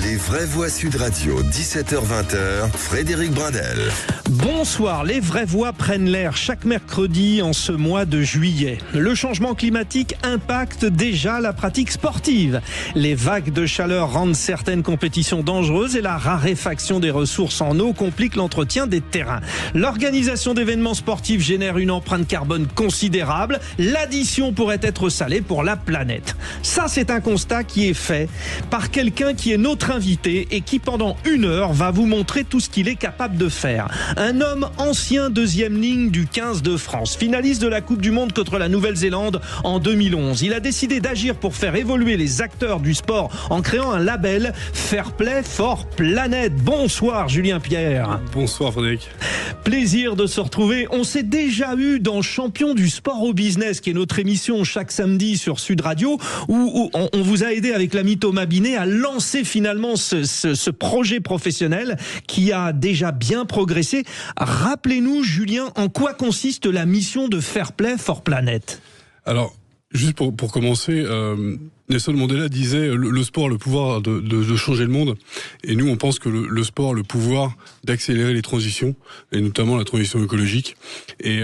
Les vraies voix Sud Radio, 17h-20h, Frédéric Brindel. Bonsoir, les vraies voix prennent l'air chaque mercredi en ce mois de juillet. Le changement climatique impacte déjà la pratique sportive. Les vagues de chaleur rendent certaines compétitions dangereuses et la raréfaction des ressources en eau complique l'entretien des terrains. L'organisation d'événements sportifs génère une empreinte carbone considérable. L'addition pourrait être salée pour la planète. Ça, c'est un constat qui est fait par quelqu'un qui est notre invité et qui, pendant 1 heure, va vous montrer tout ce qu'il est capable de faire. Un homme ancien deuxième ligne du 15 de France, finaliste de la Coupe du Monde contre la Nouvelle-Zélande en 2011. Il a décidé d'agir pour faire évoluer les acteurs du sport en créant un label Fair Play for Planet. Bonsoir Julien Pierre. Bonsoir Frédéric. Plaisir de se retrouver. On s'est déjà eu dans Champion du sport au business, qui est notre émission chaque samedi sur Sud Radio, où on vous a aidé avec l'ami Thomas Binet à lancer finalement ce projet professionnel qui a déjà bien progressé. Rappelez-nous, Julien, en quoi consiste la mission de Fair Play for Planet ? Alors, juste pour commencer, Nelson Mandela disait le sport a le pouvoir de changer le monde, et nous on pense que le sport a le pouvoir d'accélérer les transitions, et notamment la transition écologique. Et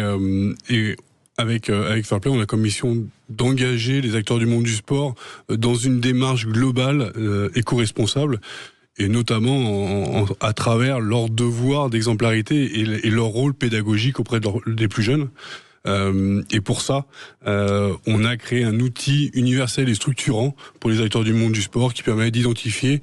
avec Fair Play, on a comme mission d'engager les acteurs du monde du sport dans une démarche globale éco-responsable, et notamment à travers leur devoir d'exemplarité et leur rôle pédagogique auprès des plus jeunes. Et pour ça, on a créé un outil universel et structurant pour les acteurs du monde du sport qui permet d'identifier,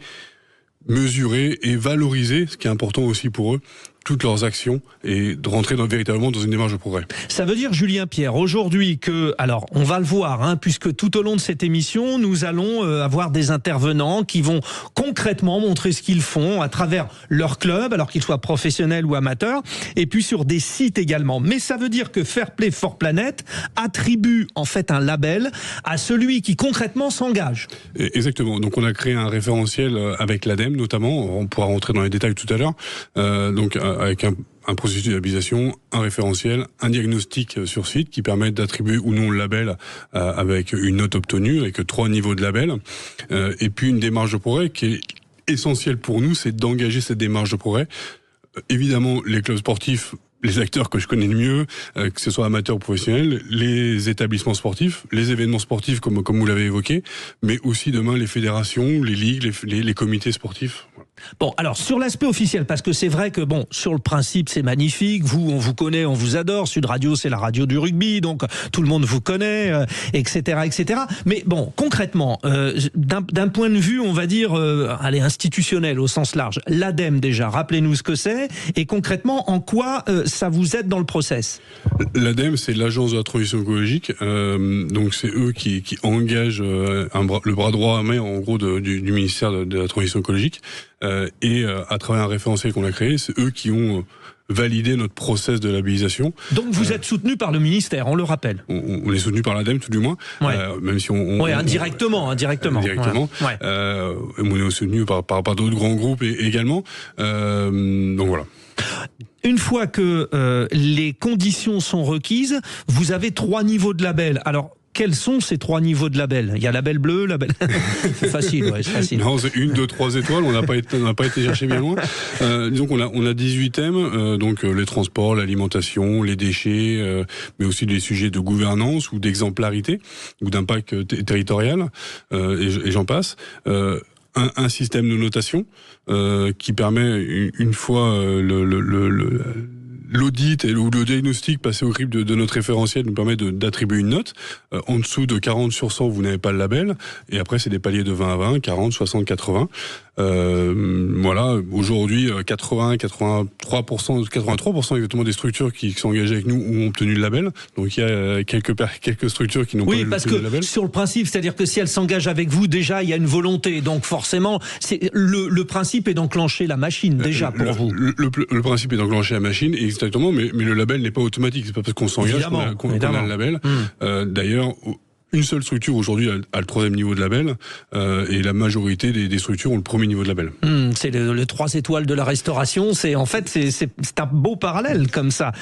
mesurer et valoriser, ce qui est important aussi pour eux, toutes leurs actions et de rentrer véritablement dans une démarche de progrès. Ça veut dire, Julien Pierre, aujourd'hui que, alors on va le voir, puisque tout au long de cette émission, nous allons avoir des intervenants qui vont concrètement montrer ce qu'ils font à travers leur club, alors qu'ils soient professionnels ou amateurs, et puis sur des sites également. Mais ça veut dire que Fair Play for Planet attribue en fait un label à celui qui concrètement s'engage. Exactement. Donc on a créé un référentiel avec l'ADEME notamment, on pourra rentrer dans les détails tout à l'heure, avec un processus de labellisation, un référentiel, un diagnostic sur site qui permet d'attribuer ou non le label avec une note obtenue, avec 3 niveaux de label, et puis une démarche de progrès qui est essentielle pour nous, c'est d'engager cette démarche de progrès. Évidemment, les clubs sportifs, les acteurs que je connais le mieux, que ce soit amateurs ou professionnels, les établissements sportifs, les événements sportifs comme vous l'avez évoqué, mais aussi demain les fédérations, les ligues, les comités sportifs. Bon, alors sur l'aspect officiel, parce que c'est vrai que bon, sur le principe c'est magnifique, on vous connaît, on vous adore, Sud Radio c'est la radio du rugby, donc tout le monde vous connaît, etc., etc. Mais bon, concrètement, d'un point de vue, on va dire, institutionnel au sens large, l'ADEME déjà, rappelez-nous ce que c'est, et concrètement en quoi ça vous aide dans le process. L'ADEME, c'est l'agence de la transition écologique, donc c'est eux qui engagent le bras droit à main en gros du ministère de la transition écologique. Et à travers un référentiel qu'on a créé, c'est eux qui ont validé notre process de labellisation. Donc vous êtes soutenu par le ministère, on le rappelle. On est soutenu par l'ADEME tout du moins, même si indirectement. Ouais. On est soutenu par d'autres grands groupes également. Donc voilà. Une fois que les conditions sont requises, vous avez 3 niveaux de label. Alors, quels sont ces 3 niveaux de label ? Il y a label bleu, label... c'est facile, c'est facile. Non, c'est 1, 2, 3 étoiles, on n'a pas été chercher bien loin. Disons qu'on a 18 thèmes, donc les transports, l'alimentation, les déchets, mais aussi des sujets de gouvernance ou d'exemplarité, ou d'impact territorial, et j'en passe. Un système de notation qui permet, une fois l'audit ou le diagnostic passé au crible de notre référentiel, nous permet d'attribuer une note. En dessous de 40 sur 100, vous n'avez pas le label. Et après, c'est des paliers de 20 à 20, 40, 60, 80. Voilà, aujourd'hui, 83% exactement des structures qui sont engagées avec nous ont obtenu le label. Donc il y a quelques structures qui n'ont pas obtenu le label. Oui, parce que sur le principe, c'est-à-dire que si elles s'engagent avec vous, déjà, il y a une volonté. Donc forcément, le principe est d'enclencher la machine, déjà, pour vous. Le principe est d'enclencher la machine, exactement, mais le label n'est pas automatique. C'est pas parce qu'on s'engage qu'on a le label. D'ailleurs, une seule structure aujourd'hui a le 3e niveau de label, et la majorité des structures ont le 1er niveau de label. C'est le 3 étoiles de la restauration. C'est un beau parallèle comme ça.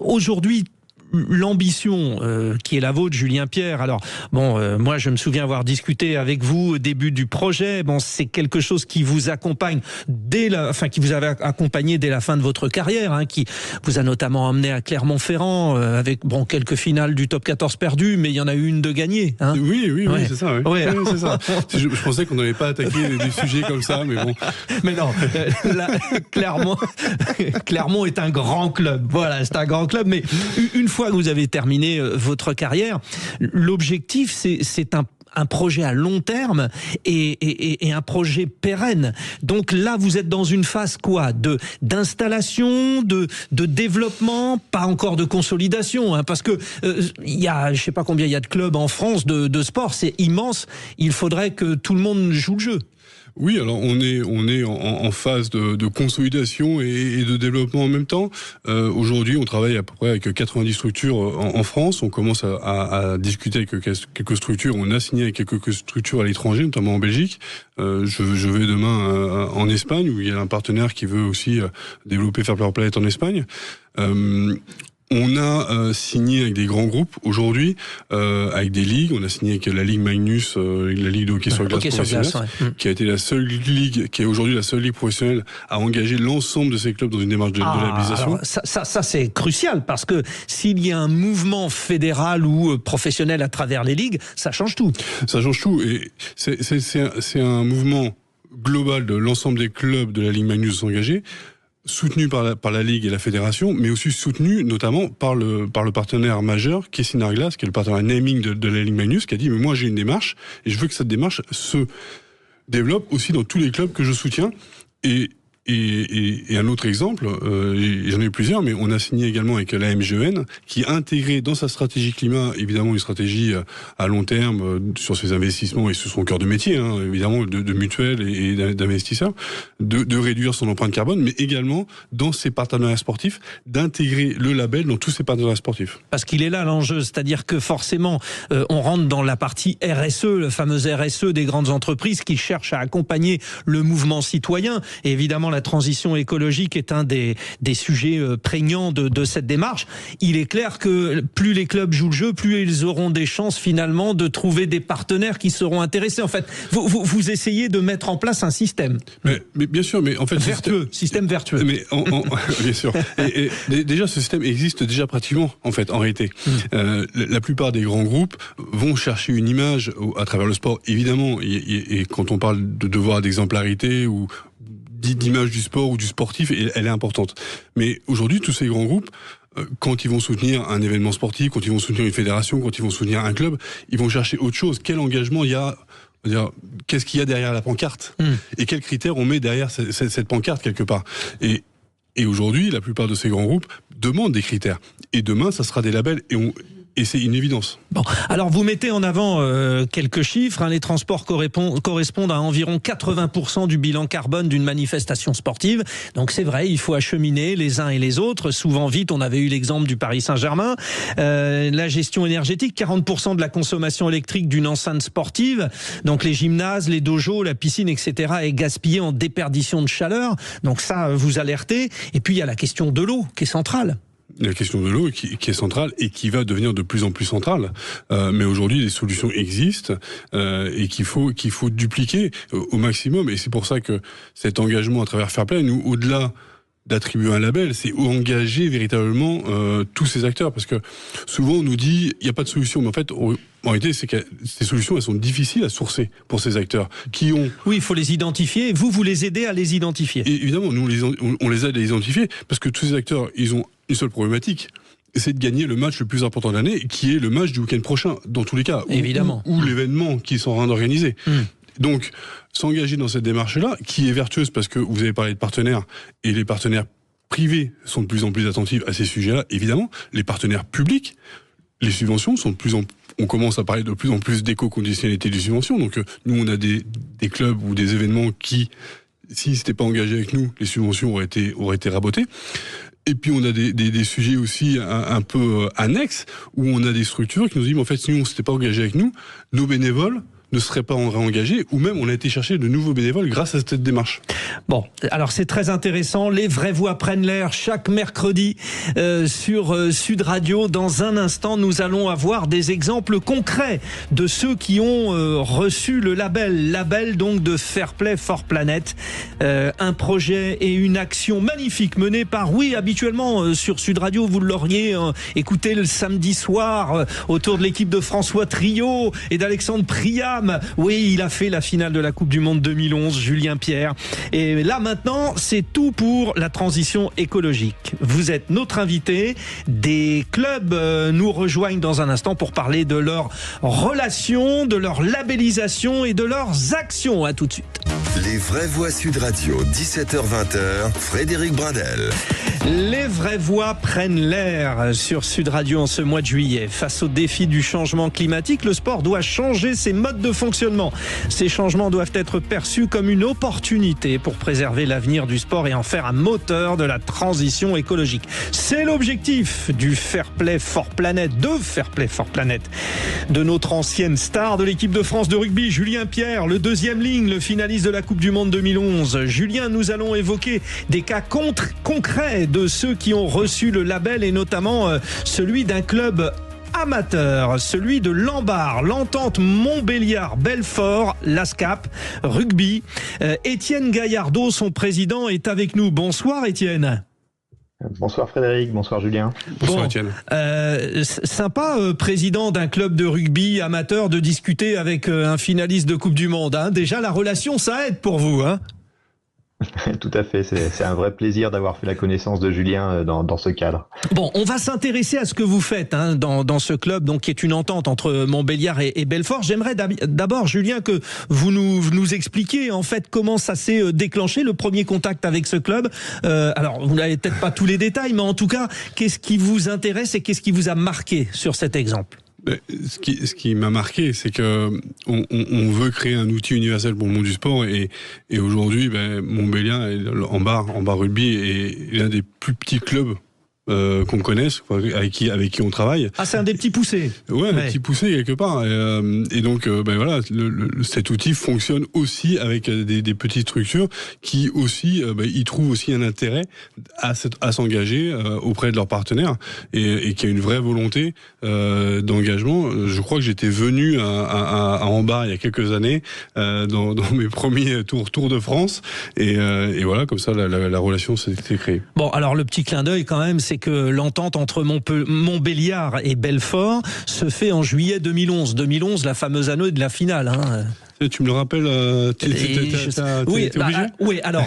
Aujourd'hui, l'ambition qui est la vôtre, Julien Pierre. Alors moi je me souviens avoir discuté avec vous au début du projet. C'est quelque chose qui vous accompagne qui vous avait accompagné dès la fin de votre carrière, qui vous a notamment emmené à Clermont-Ferrand avec quelques finales du top 14 perdues, mais il y en a eu une de gagnée. Oui, c'est ça. Oui. Ouais. Oui, c'est ça. Je pensais qu'on n'avait pas attaqué des sujets comme ça, mais bon. Mais non, là, Clermont est un grand club. Voilà, c'est un grand club. Mais une fois que vous avez terminé votre carrière, l'objectif, c'est un projet à long terme et un projet pérenne. Donc là, vous êtes dans une phase quoi ? D'installation, de développement, pas encore de consolidation, parce que il y a, je sais pas combien il y a de clubs en France de sport, c'est immense. Il faudrait que tout le monde joue le jeu. Oui, alors on est en phase de consolidation et de développement en même temps. Aujourd'hui, on travaille à peu près avec 90 structures en France. On commence à discuter avec quelques structures. On a signé avec quelques structures à l'étranger, notamment en Belgique. Je vais demain en Espagne, où il y a un partenaire qui veut aussi développer Fair Play Planète en Espagne. On a signé avec des grands groupes aujourd'hui, avec des ligues. On a signé avec la Ligue Magnus, la Ligue de hockey sur glace professionnelle, qui a été la seule ligue, qui est aujourd'hui la seule ligue professionnelle à engager l'ensemble de ces clubs dans une démarche de labellisation. Ça c'est crucial, parce que s'il y a un mouvement fédéral ou professionnel à travers les ligues, ça change tout. Ça change tout, et c'est un mouvement global de l'ensemble des clubs de la Ligue Magnus engagés, soutenu par la Ligue et la Fédération, mais aussi soutenu notamment par le partenaire majeur, qui est Sinarglass, qui est le partenaire naming de la Ligue Magnus, qui a dit « mais moi j'ai une démarche, et je veux que cette démarche se développe aussi dans tous les clubs que je soutiens ». Et un autre exemple, j'en ai eu plusieurs, mais on a signé également avec la MGEN, qui a intégré dans sa stratégie climat, évidemment, une stratégie à long terme sur ses investissements et sur son cœur de métier, évidemment, de mutuelles et d'investisseurs, de réduire son empreinte carbone, mais également, dans ses partenariats sportifs, d'intégrer le label dans tous ses partenariats sportifs. Parce qu'il est là l'enjeu, c'est-à-dire que forcément, on rentre dans la partie RSE, le fameux RSE des grandes entreprises qui cherchent à accompagner le mouvement citoyen, et évidemment, la transition écologique est un des sujets prégnants de cette démarche. Il est clair que plus les clubs jouent le jeu, plus ils auront des chances finalement de trouver des partenaires qui seront intéressés. En fait, vous essayez de mettre en place un système. Mais bien sûr, mais en fait... Système vertueux. Mais bien sûr. Et déjà, ce système existe déjà pratiquement, en fait, en réalité. La plupart des grands groupes vont chercher une image à travers le sport, évidemment, et quand on parle de devoir d'exemplarité ou d'image du sport ou du sportif, elle est importante. Mais aujourd'hui, tous ces grands groupes, quand ils vont soutenir un événement sportif, quand ils vont soutenir une fédération, quand ils vont soutenir un club, ils vont chercher autre chose. Quel engagement il y a, qu'est-ce qu'il y a derrière la pancarte, et quels critères on met derrière cette pancarte quelque part. Et aujourd'hui, la plupart de ces grands groupes demandent des critères. Et demain, ça sera des labels, et c'est une évidence. Bon, alors vous mettez en avant quelques chiffres. Les transports correspondent à environ 80% du bilan carbone d'une manifestation sportive. Donc c'est vrai, il faut acheminer les uns et les autres. Souvent vite, on avait eu l'exemple du Paris Saint-Germain. La gestion énergétique, 40% de la consommation électrique d'une enceinte sportive. Donc les gymnases, les dojos, la piscine, etc. est gaspillée en déperdition de chaleur. Donc ça, vous alertez. Et puis il y a la question de l'eau qui est centrale. La question de l'eau qui est centrale et qui va devenir de plus en plus centrale. Mais aujourd'hui, les solutions existent et qu'il faut dupliquer au maximum. Et c'est pour ça que cet engagement à travers Fair Play, nous, au-delà d'attribuer un label, c'est engager véritablement tous ces acteurs. Parce que souvent, on nous dit il n'y a pas de solution. Mais en fait, en réalité, c'est que ces solutions, elles sont difficiles à sourcer pour ces acteurs qui ont... Oui, il faut les identifier. Vous les aidez à les identifier. Et évidemment, nous, on les aide à les identifier parce que tous ces acteurs, ils ont une seule problématique, c'est de gagner le match le plus important de l'année, qui est le match du week-end prochain, dans tous les cas. Évidemment. Ou l'événement qu'ils sont en train d'organiser. Donc, s'engager dans cette démarche-là, qui est vertueuse parce que vous avez parlé de partenaires, et les partenaires privés sont de plus en plus attentifs à ces sujets-là, évidemment. Les partenaires publics, les subventions sont on commence à parler de plus en plus d'éco-conditionnalité des subventions. Donc, nous, on a des clubs ou des événements qui, s'ils n'étaient pas engagés avec nous, les subventions auraient été rabotées. Et puis on a des sujets aussi un peu annexes, où on a des structures qui nous disent, mais en fait, si on ne s'était pas engagé avec nous, nos bénévoles ne seraient pas réengagés, ou même on a été chercher de nouveaux bénévoles grâce à cette démarche. Bon, alors c'est très intéressant. Les vraies voix prennent l'air chaque mercredi sur Sud Radio. Dans un instant, nous allons avoir des exemples concrets de ceux qui ont reçu le label donc de Fair Play for Planet. Un projet et une action magnifique menée par, oui, habituellement sur Sud Radio, vous l'auriez écouté le samedi soir autour de l'équipe de François Trio et d'Alexandre Priam. Oui, il a fait la finale de la Coupe du Monde 2011, Julien Pierre. Et là maintenant, c'est tout pour la transition écologique. Vous êtes notre invité. Des clubs nous rejoignent dans un instant pour parler de leurs relations, de leur labellisation et de leurs actions. À tout de suite. Les vraies voix Sud Radio, 17h-20h, Frédéric Brindel. Les vraies voix prennent l'air sur Sud Radio en ce mois de juillet. Face au défi du changement climatique, le sport doit changer ses modes de fonctionnement. Ces changements doivent être perçus comme une opportunité pour préserver l'avenir du sport et en faire un moteur de la transition écologique. C'est l'objectif du Fair Play for Planet, de notre ancienne star de l'équipe de France de rugby, Julien Pierre, le deuxième ligne, le finaliste de la Coupe du Monde 2011. Julien, nous allons évoquer des cas concrets de ceux qui ont reçu le label et notamment celui d'un club amateur, celui de l'Ambar, l'Entente Montbéliard-Belfort, l'ASCAP, rugby. Étienne Gaillardeau, son président, est avec nous. Bonsoir Étienne. Bonsoir Frédéric, bonsoir Julien. Bonsoir Étienne. Sympa, président d'un club de rugby amateur, de discuter avec un finaliste de Coupe du Monde. Hein. Déjà, la relation, ça aide pour vous, hein? Tout à fait, c'est un vrai plaisir d'avoir fait la connaissance de Julien dans ce cadre. Bon, on va s'intéresser à ce que vous faites dans ce club, donc qui est une entente entre Montbéliard et Belfort. J'aimerais d'abord, Julien, que vous nous expliquiez en fait comment ça s'est déclenché, le premier contact avec ce club. Alors, vous n'avez peut-être pas tous les détails, mais en tout cas, qu'est-ce qui vous intéresse et qu'est-ce qui vous a marqué sur cet exemple ? Ce qui m'a marqué, c'est que on veut créer un outil universel pour le monde du sport et aujourd'hui, Montbéliard, Ambar Rugby est l'un des plus petits clubs qu'on connaisse, avec qui on travaille. Ah, c'est un des petits poussés. Ouais, un petit poussé quelque part. Et donc, voilà, cet outil fonctionne aussi avec des petites structures qui aussi, y trouvent aussi un intérêt à s'engager auprès de leurs partenaires et qui a une vraie volonté d'engagement. Je crois que j'étais venu à Ambar il y a quelques années dans mes premiers tours de France et voilà, comme ça la relation s'est créée. Bon, alors le petit clin d'œil quand même, c'est que l'entente entre Montbéliard et Belfort se fait en juillet 2011. 2011, la fameuse année de la finale. Hein. Tu me le rappelles, t'es obligé ? Oui, alors,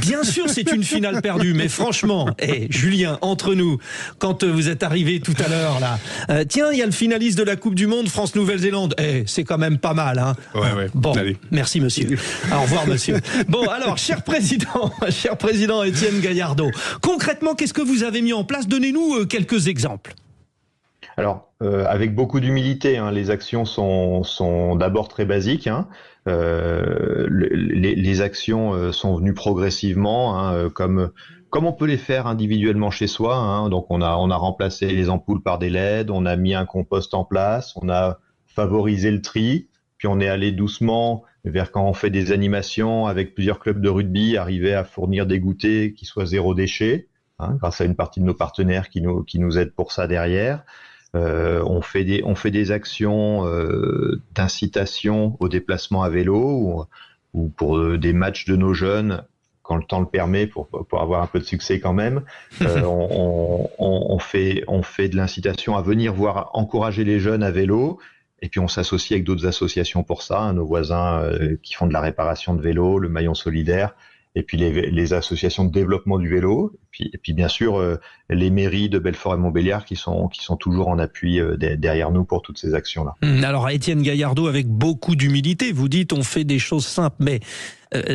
bien sûr, c'est une finale perdue, mais franchement, Julien, entre nous, quand vous êtes arrivé tout à l'heure, là, tiens, il y a le finaliste de la Coupe du Monde, France-Nouvelle-Zélande. C'est quand même pas mal, hein. Ouais. Bon, allez. Merci, monsieur. Au revoir, monsieur. Bon, alors, cher président Étienne Gaillardeau, concrètement, qu'est-ce que vous avez mis en place ? Donnez-nous quelques exemples. Alors, avec beaucoup d'humilité, les actions sont d'abord très basiques. Les actions sont venues progressivement, comme on peut les faire individuellement chez soi. Donc, on a remplacé les ampoules par des LED, on a mis un compost en place, on a favorisé le tri, puis on est allé doucement vers, quand on fait des animations avec plusieurs clubs de rugby, arriver à fournir des goûters qui soient zéro déchet, grâce à une partie de nos partenaires qui nous aident pour ça derrière. On fait des actions d'incitation au déplacement à vélo ou pour des matchs de nos jeunes quand le temps le permet pour avoir un peu de succès quand même. On fait de l'incitation à venir encourager les jeunes à vélo. Et puis on s'associe avec d'autres associations pour ça, nos voisins qui font de la réparation de vélo, le Maillon Solidaire. Et puis les associations de développement du vélo, et puis bien sûr les mairies de Belfort et Montbéliard qui sont toujours en appui derrière nous pour toutes ces actions-là. Alors Étienne Gaillardeau, avec beaucoup d'humilité, vous dites on fait des choses simples, mais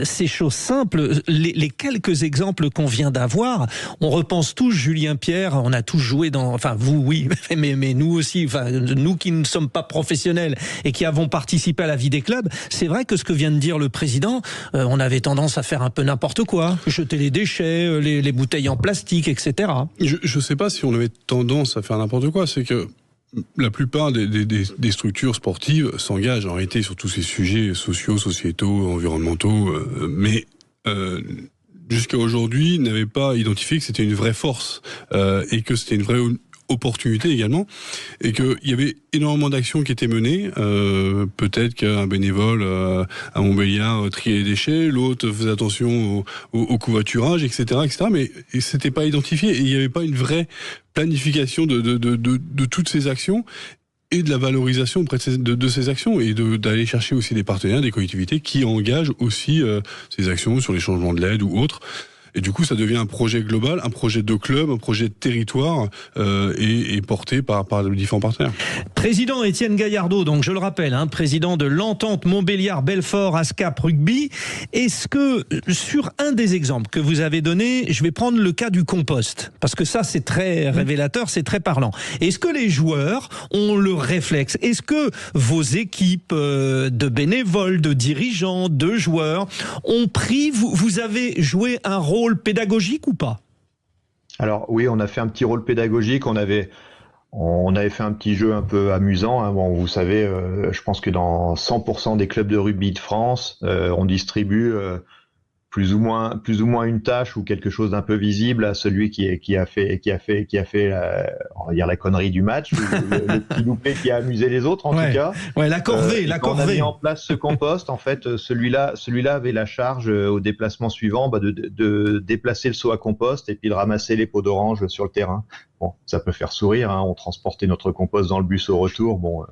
ces choses simples, les quelques exemples qu'on vient d'avoir, on repense tous Julien Pierre, on a tous joué enfin vous oui, mais nous aussi, nous qui ne sommes pas professionnels et qui avons participé à la vie des clubs, c'est vrai que ce que vient de dire le président, on avait tendance à faire un peu n'importe quoi, jeter les déchets, les bouteilles en plastique, etc. Je sais pas si on avait tendance à faire n'importe quoi, c'est que la plupart des structures sportives s'engagent en réalité sur tous ces sujets sociaux, sociétaux, environnementaux, mais jusqu'à aujourd'hui n'avaient pas identifié que c'était une vraie force et que c'était une vraie opportunité également, et qu'il y avait énormément d'actions qui étaient menées. Peut-être qu'un bénévole à Montbéliard triait les déchets, l'autre faisait attention au covoiturage, etc., etc. Mais c'était pas identifié et il n'y avait pas une vraie planification de toutes ces actions et de la valorisation auprès de ces actions et d'aller chercher aussi des partenaires, des collectivités qui engagent aussi ces actions sur les changements de l'aide ou autres. Et du coup, ça devient un projet global, un projet de club, un projet de territoire et porté par les différents partenaires. Président Étienne Gaillardeau, donc je le rappelle, président de l'entente Montbéliard-Belfort-ASCAP Rugby. Est-ce que, sur un des exemples que vous avez donné, je vais prendre le cas du compost, parce que ça c'est très révélateur, c'est très parlant. Est-ce que les joueurs ont le réflexe? Est-ce que vos équipes de bénévoles, de dirigeants, de joueurs ont pris, vous avez joué un rôle pédagogique ou pas? Alors oui, on a fait un petit rôle pédagogique, on avait fait un petit jeu un peu amusant. Bon, vous savez, je pense que dans 100% des clubs de rugby de France, on distribue plus ou moins une tâche ou quelque chose d'un peu visible à celui qui a fait on va dire la connerie du match, ou le petit loupé qui a amusé les autres en tout cas. Ouais, la corvée. Quand on a mis en place ce compost, en fait, celui-là avait la charge au déplacement suivant de déplacer le seau à compost et puis de ramasser les pots d'orange sur le terrain. Bon, ça peut faire sourire, on transportait notre compost dans le bus au retour. Bon,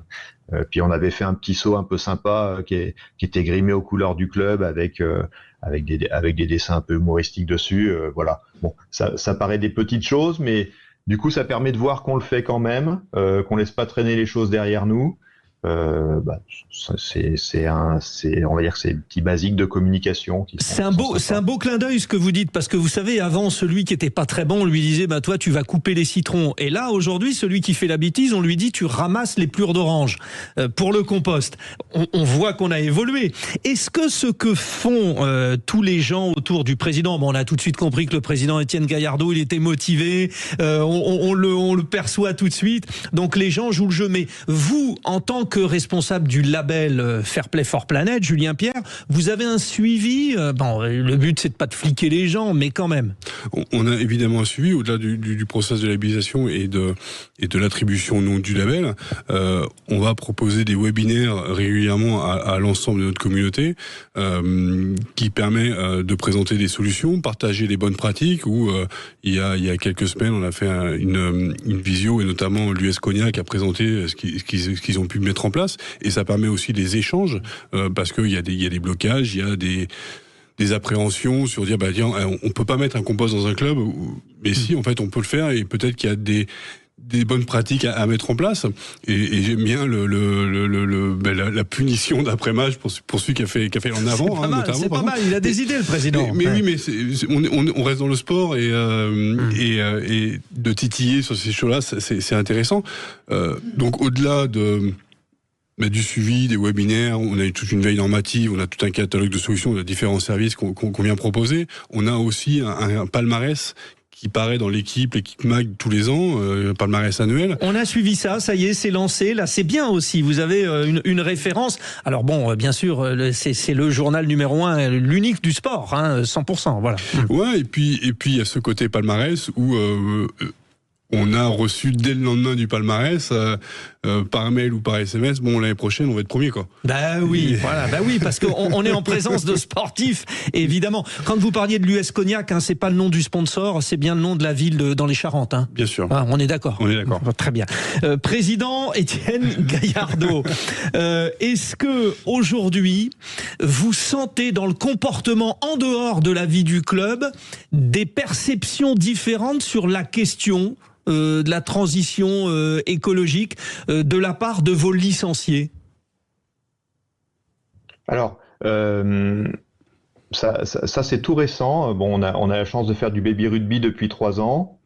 puis on avait fait un petit seau un peu sympa qui était grimé aux couleurs du club avec des dessins un peu humoristiques dessus. Voilà. Bon, ça paraît des petites choses, mais du coup, ça permet de voir qu'on le fait quand même, qu'on laisse pas traîner les choses derrière nous. On va dire que c'est des petits basiques de communication. C'est un beau clin d'œil ce que vous dites, parce que vous savez, avant, celui qui était pas très bon, on lui disait, toi, tu vas couper les citrons. Et là, aujourd'hui, celui qui fait la bêtise, on lui dit, tu ramasses les plures d'orange pour le compost. On voit qu'on a évolué. Est-ce que ce que font tous les gens autour du président, on a tout de suite compris que le président Étienne Gaillardeau, il était motivé, on le perçoit tout de suite. Donc les gens jouent le jeu. Mais vous, en tant que responsable du label Fair Play for Planet, Julien Pierre, vous avez un suivi. Le but c'est de pas de fliquer les gens, mais quand même. On a évidemment un suivi au-delà du process de labellisation et de l'attribution du label. On va proposer des webinaires régulièrement à l'ensemble de notre communauté qui permet de présenter des solutions, partager les bonnes pratiques. Où il y a quelques semaines, on a fait une visio et notamment l'US Cognac a présenté ce qu'ils ont pu mettre en place, et ça permet aussi des échanges parce qu'il y a des blocages, il y a des appréhensions sur dire tiens, on peut pas mettre un compost dans un club, mais si en fait on peut le faire, et peut-être qu'il y a des bonnes pratiques à mettre en place, et j'aime bien la punition d'après-match pour celui qui a fait en avant. C'est pas mal, il a des idées le président. Mais oui, mais on reste dans le sport et de titiller sur ces choses-là, c'est intéressant. Donc au-delà du suivi, des webinaires, on a toute une veille normative, on a tout un catalogue de solutions, on a différents services qu'on vient proposer. On a aussi un palmarès qui paraît dans l'équipe Mag tous les ans, palmarès annuel. On a suivi ça y est, c'est lancé. Là, c'est bien aussi. Vous avez une référence. Alors bon, bien sûr, c'est le journal numéro 1, l'unique du sport, 100%. Voilà. Ouais, et puis il y a ce côté palmarès où on a reçu dès le lendemain du palmarès, par mail ou par SMS, l'année prochaine, on va être premier, quoi. Oui, parce qu'on est en présence de sportifs, évidemment. Quand vous parliez de l'US Cognac, c'est pas le nom du sponsor, c'est bien le nom de la ville dans les Charentes. Bien sûr. On est d'accord. On est d'accord. Très bien. Président Étienne Gaillardeau, est-ce que aujourd'hui, vous sentez dans le comportement en dehors de la vie du club des perceptions différentes sur la question de la transition écologique de la part de vos licenciés? Alors, ça c'est tout récent. On a la chance de faire du baby rugby depuis 3 ans,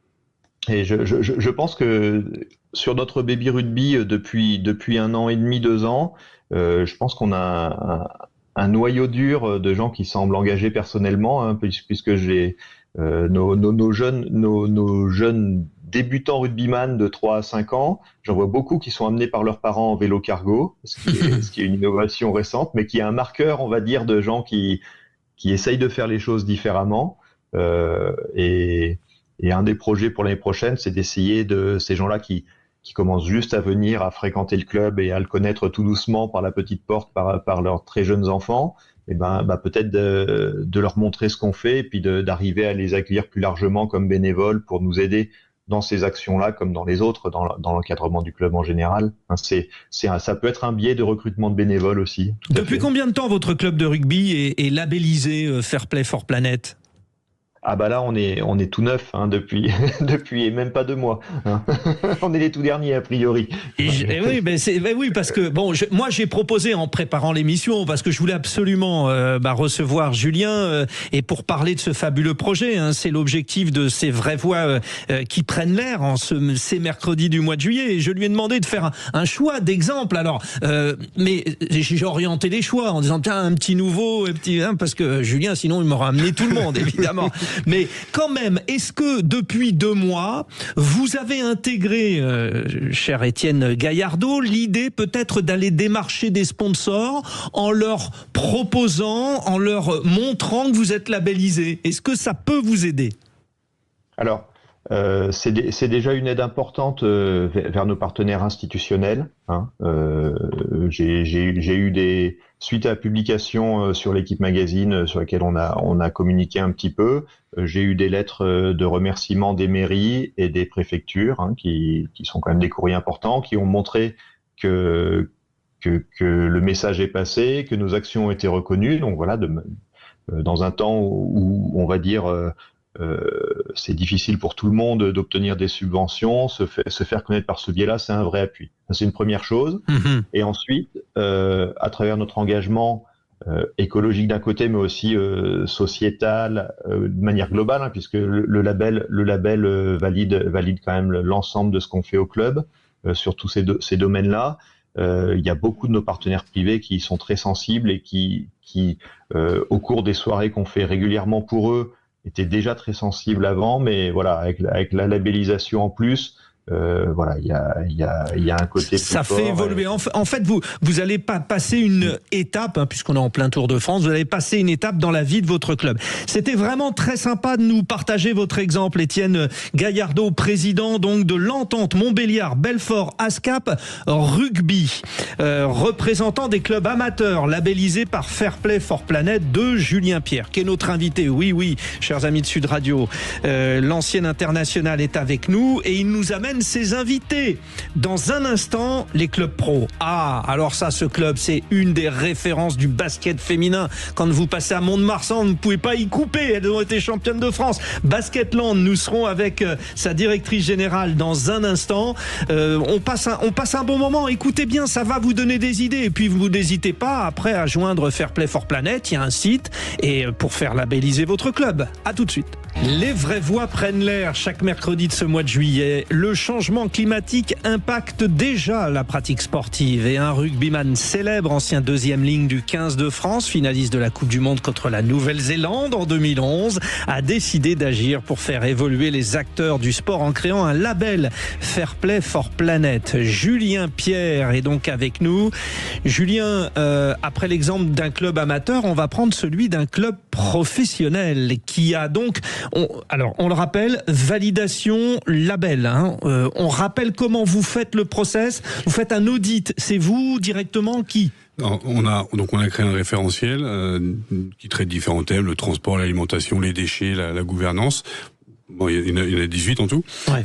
et je pense que sur notre baby rugby depuis 1 an et demi, 2 ans, je pense qu'on a un noyau dur de gens qui semblent engagés personnellement, hein, puisque j'ai nos jeunes débutants rugbyman de 3 à 5 ans, j'en vois beaucoup qui sont amenés par leurs parents en vélo cargo, ce qui est une innovation récente, mais qui est un marqueur, on va dire, de gens qui essayent de faire les choses différemment. Et un des projets pour l'année prochaine, c'est d'essayer de ces gens-là qui commencent juste à venir, à fréquenter le club et à le connaître tout doucement par la petite porte, par leurs très jeunes enfants, et peut-être de leur montrer ce qu'on fait et puis d'arriver à les accueillir plus largement comme bénévoles pour nous aider dans ces actions-là comme dans les autres, dans l'encadrement du club en général. Ça peut être un biais de recrutement de bénévoles aussi. Depuis combien de temps votre club de rugby est labellisé Fair Play for Planet ? Ah bah là on est tout neuf depuis même pas 2 mois. Hein. On est les tout derniers a priori. Oui, parce que moi j'ai proposé en préparant l'émission, parce que je voulais absolument recevoir Julien et pour parler de ce fabuleux projet. Hein, c'est l'objectif de ces vraies voix qui prennent l'air ces mercredis du mois de juillet. Et je lui ai demandé de faire un choix d'exemple. Alors, mais j'ai orienté les choix en disant tiens un petit nouveau, parce que Julien sinon il m'aura amené tout le monde évidemment. Mais quand même, est-ce que depuis 2 mois, vous avez intégré, cher Étienne Gaillardeau, l'idée peut-être d'aller démarcher des sponsors en leur proposant, en leur montrant que vous êtes labellisé ? Est-ce que ça peut vous aider ? Alors, c'est déjà une aide importante vers nos partenaires institutionnels. Hein. J'ai eu suite à la publication sur l'équipe magazine sur laquelle on a communiqué un petit peu, j'ai eu des lettres de remerciement des mairies et des préfectures, hein, qui sont quand même des courriers importants, qui ont montré que le message est passé, que nos actions ont été reconnues. Donc voilà, dans un temps où on va dire c'est difficile pour tout le monde d'obtenir des subventions, se faire connaître par ce biais-là, c'est un vrai appui. C'est une première chose. Et ensuite, à travers notre engagement écologique d'un côté, mais aussi sociétal de manière globale, hein, puisque le label valide quand même l'ensemble de ce qu'on fait au club sur tous ces domaines-là. Il y a beaucoup de nos partenaires privés qui sont très sensibles et qui au cours des soirées qu'on fait régulièrement pour eux, étaient déjà très sensibles avant, mais voilà, avec la labellisation en plus, il y a un côté plus ça fort. Fait évoluer. En fait, vous allez pas passer une étape, hein, puisqu'on est en plein Tour de France, vous allez passer une étape dans la vie de votre club. C'était vraiment très sympa de nous partager votre exemple, Étienne Gaillardeau, président donc de l'Entente Montbéliard Belfort ASCAP Rugby, représentant des clubs amateurs labellisés par Fair Play for Planet de Julien Pierre, qui est notre invité. Oui, chers amis de Sud Radio, l'ancien international est avec nous et il nous amène ses invités. Dans un instant, les clubs pro. Ah, alors ça, ce club, c'est une des références du basket féminin. Quand vous passez à Mont-de-Marsan, vous ne pouvez pas y couper. Elles ont été championnes de France. Basketland, nous serons avec sa directrice générale dans un instant. On passe un bon moment. Écoutez bien, ça va vous donner des idées. Et puis, vous n'hésitez pas après à joindre Fair Play for Planet. Il y a un site et pour faire labelliser votre club. À tout de suite. Les vraies voix prennent l'air chaque mercredi de ce mois de juillet. Le changement climatique impacte déjà la pratique sportive et un rugbyman célèbre, ancien 2e ligne du 15 de France, finaliste de la Coupe du Monde contre la Nouvelle-Zélande en 2011, a décidé d'agir pour faire évoluer les acteurs du sport en créant un label Fair Play for Planet. Julien Pierre est donc avec nous. Julien, après l'exemple d'un club amateur, on va prendre celui d'un club professionnel qui a donc, on le rappelle, validation label. Hein. On rappelle comment vous faites le process. Vous faites un audit. C'est vous directement qui ? On a créé un référentiel qui traite différents thèmes, le transport, l'alimentation, les déchets, la gouvernance. Bon, il y en a 18 en tout, ouais.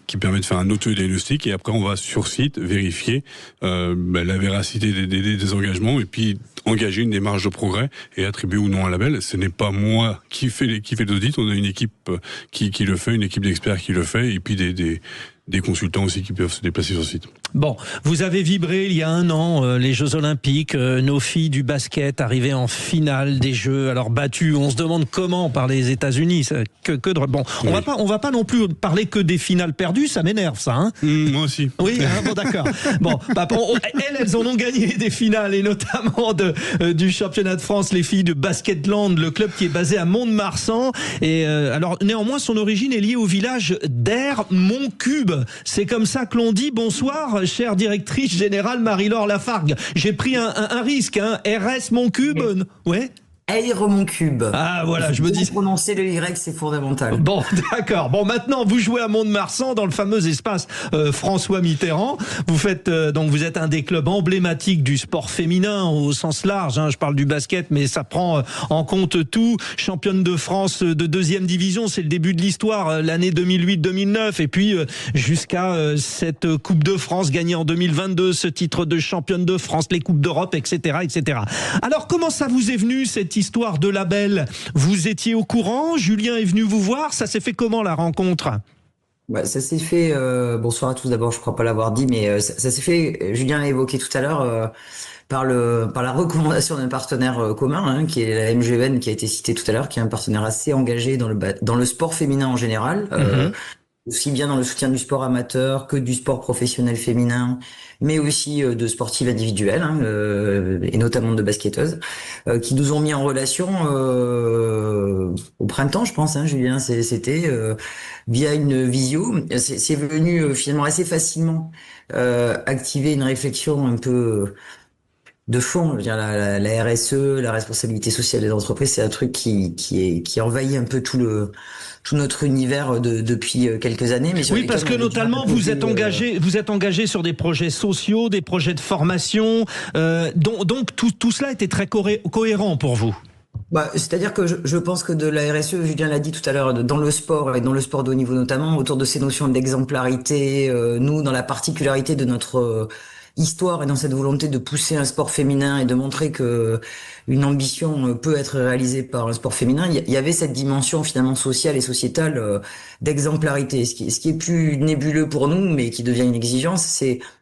Qui permet de faire un auto-diagnostic et après on va sur site vérifier la véracité des engagements et puis engager une démarche de progrès et attribuer ou non un label. Ce n'est pas moi qui fait l'audit, on a une équipe qui le fait, une équipe d'experts qui le fait et puis des consultants aussi qui peuvent se déplacer sur site. Bon, vous avez vibré il y a 1 an, les Jeux Olympiques, nos filles du basket arrivées en finale des Jeux, alors battues, on se demande comment par les États-Unis. Bon, oui. on va pas non plus parler que des finales perdues, ça m'énerve ça. Hein moi aussi. Oui, hein, bon d'accord. Bon, elles en ont gagné des finales et notamment du championnat de France, les filles de Basketland, le club qui est basé à Mont-de-Marsan. Et alors néanmoins, son origine est liée au village d'Air-Montcube. C'est comme ça que l'on dit. Bonsoir, chère directrice générale Marie-Laure Lafargue. J'ai pris un risque, hein. RS Montcube. Ouais. Aéromontcube. Ah voilà, je me dis. Prononcer le Y, c'est fondamental. Bon, d'accord. Bon, maintenant vous jouez à Mont-de-Marsan dans le fameux espace François Mitterrand. Vous faites donc vous êtes un des clubs emblématiques du sport féminin au sens large. Hein. Je parle du basket, mais ça prend en compte tout. Championne de France de 2e division, c'est le début de l'histoire, l'année 2008-2009, et puis jusqu'à cette Coupe de France gagnée en 2022, ce titre de championne de France, les Coupes d'Europe, etc., etc. Alors comment ça vous est venu cette histoire de label? Vous étiez au courant? Julien est venu vous voir? Ça s'est fait comment la rencontre? Ouais, ça s'est fait. Bonsoir à tous. D'abord, je crois pas l'avoir dit, mais ça s'est fait. Julien l'a évoqué tout à l'heure par la recommandation d'un partenaire commun, hein, qui est la MGN, qui a été cité tout à l'heure, qui est un partenaire assez engagé dans le sport féminin en général. Aussi bien dans le soutien du sport amateur que du sport professionnel féminin, mais aussi de sportives individuelles, hein, et notamment de basketteuses, qui nous ont mis en relation au printemps, je pense, hein, Julien, c'était via une visio. C'est venu finalement assez facilement activer une réflexion un peu de fond. Je veux dire, la RSE, la responsabilité sociale des entreprises, c'est un truc qui envahit un peu tout notre univers depuis quelques années. Mais oui, parce que notamment vous êtes engagé sur des projets sociaux, des projets de formation, donc tout cela était très cohérent pour vous. C'est-à-dire que je pense que de la RSE, Julien l'a dit tout à l'heure, dans le sport et dans le sport de haut niveau notamment, autour de ces notions d'exemplarité, nous, dans la particularité de notre histoire et dans cette volonté de pousser un sport féminin et de montrer que une ambition peut être réalisée par un sport féminin, il y avait cette dimension finalement sociale et sociétale d'exemplarité. Ce qui est plus nébuleux pour nous, mais qui devient une exigence,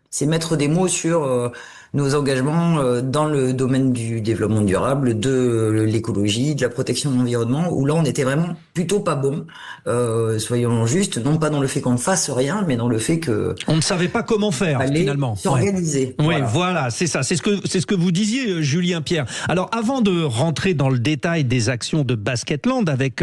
c'est mettre des mots sur nos engagements dans le domaine du développement durable, de l'écologie, de la protection de l'environnement, où là on était vraiment plutôt pas bon, soyons justes, non pas dans le fait qu'on ne fasse rien, mais dans le fait que on ne savait pas comment faire finalement. S'organiser. Oui, voilà, c'est ça, c'est ce que vous disiez, Julien Pierre. Alors avant de rentrer dans le détail des actions de Basketland avec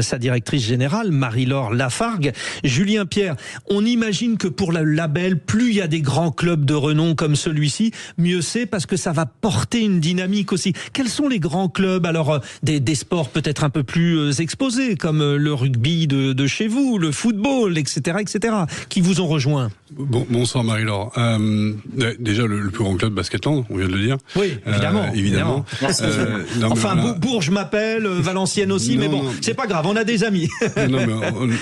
sa directrice générale Marie-Laure Lafargue, Julien Pierre, on imagine que pour le label, plus il y a des grands clubs de renom comme celui-ci, mieux c'est, parce que ça va porter une dynamique aussi. Quels sont les grands clubs, alors des sports peut-être un peu plus exposés, comme le rugby de chez vous, le football, etc., qui vous ont rejoint? Bonsoir Marie-Laure. Déjà le plus grand club Basketland, on vient de le dire. Oui, évidemment. Bourges m'appelle, Valenciennes aussi, mais bon, c'est pas grave, on a des amis.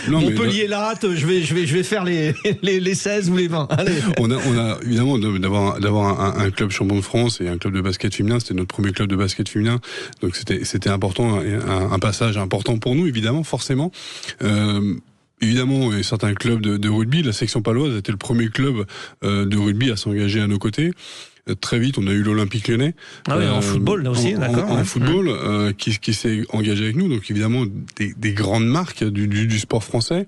Montpellier, Latte, je vais faire les 16 ou les 20. Allez. On a évidemment d'avoir un club champion de France et un club de basket féminin. C'était notre premier club de basket féminin, donc c'était important, un passage important pour nous, évidemment, forcément. Évidemment, et certains clubs de rugby, la section paloise était le premier club de rugby à s'engager à nos côtés. Très vite, on a eu l'Olympique Lyonnais. Ah oui, en football, là aussi, d'accord. En football, qui s'est engagé avec nous. Donc, évidemment, des grandes marques du sport français.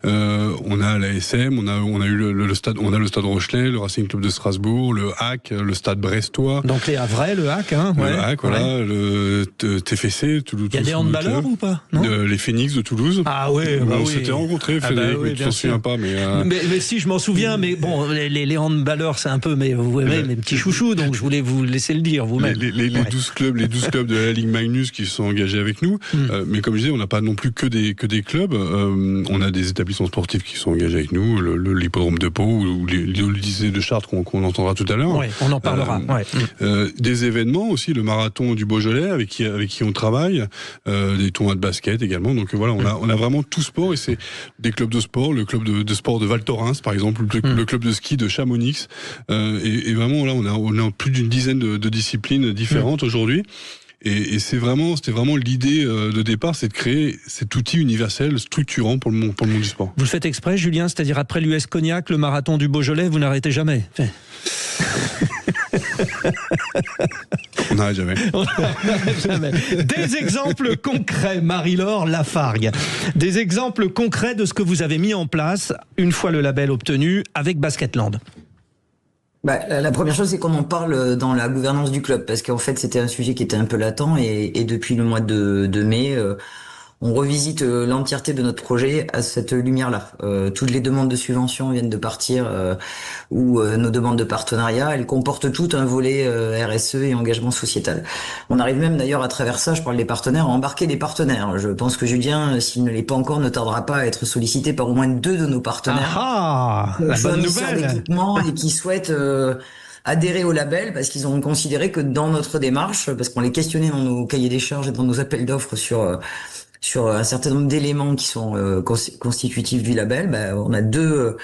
On a l'ASM, on a eu le stade, on a le stade Rochelet, le Racing Club de Strasbourg, le HAC, le stade brestois. Donc, les Havrais, le HAC, hein. Le HAC, voilà, le TFC, Toulouse. Il y a des handballeurs ou pas? Non, les Phoenix de Toulouse. Ah oui, on s'était rencontrés, Frédéric, mais tu t'en souviens pas, mais si, je m'en souviens, mais bon, les handballeurs, c'est un peu, mais vous voyez, mes petits chouchous, donc je voulais vous laisser le dire vous-même. Les 12 clubs de la Ligue Magnus qui se sont engagés avec nous, mais comme je disais, on n'a pas non plus que des clubs, on a des établissements sportifs qui sont engagés avec nous, l'hippodrome de Pau ou le lycée de Chartres qu'on entendra tout à l'heure. Oui, on en parlera. Des événements aussi, le marathon du Beaujolais avec qui on travaille, des tournois de basket également. Donc voilà, on a vraiment tout sport, et c'est des clubs de sport, le club de sport de Val Thorens par exemple, le club de ski de Chamonix, et vraiment là on a plus d'une dizaine de disciplines différentes aujourd'hui. Et c'était vraiment l'idée de départ, c'est de créer cet outil universel, structurant pour le monde du sport. Vous le faites exprès, Julien, c'est-à-dire après l'US Cognac, le marathon du Beaujolais, vous n'arrêtez jamais. On n'arrête jamais. Des exemples concrets, Marie-Laure Lafargue. Des exemples concrets de ce que vous avez mis en place une fois le label obtenu avec Basketland. La première chose, c'est qu'on en parle dans la gouvernance du club, parce qu'en fait, c'était un sujet qui était un peu latent, et depuis le mois de mai, on revisite l'entièreté de notre projet à cette lumière-là. Toutes les demandes de subventions viennent de partir, ou nos demandes de partenariat, elles comportent toutes un volet RSE et engagement sociétal. On arrive même d'ailleurs à travers ça, je parle des partenaires, à embarquer des partenaires. Je pense que Julien, s'il ne l'est pas encore, ne tardera pas à être sollicité par au moins 2 de nos partenaires. La bonne nouvelle. Et qui souhaitent adhérer au label parce qu'ils ont considéré que dans notre démarche, parce qu'on les questionnait dans nos cahiers des charges et dans nos appels d'offres sur un certain nombre d'éléments qui sont constitutifs du label, on a deux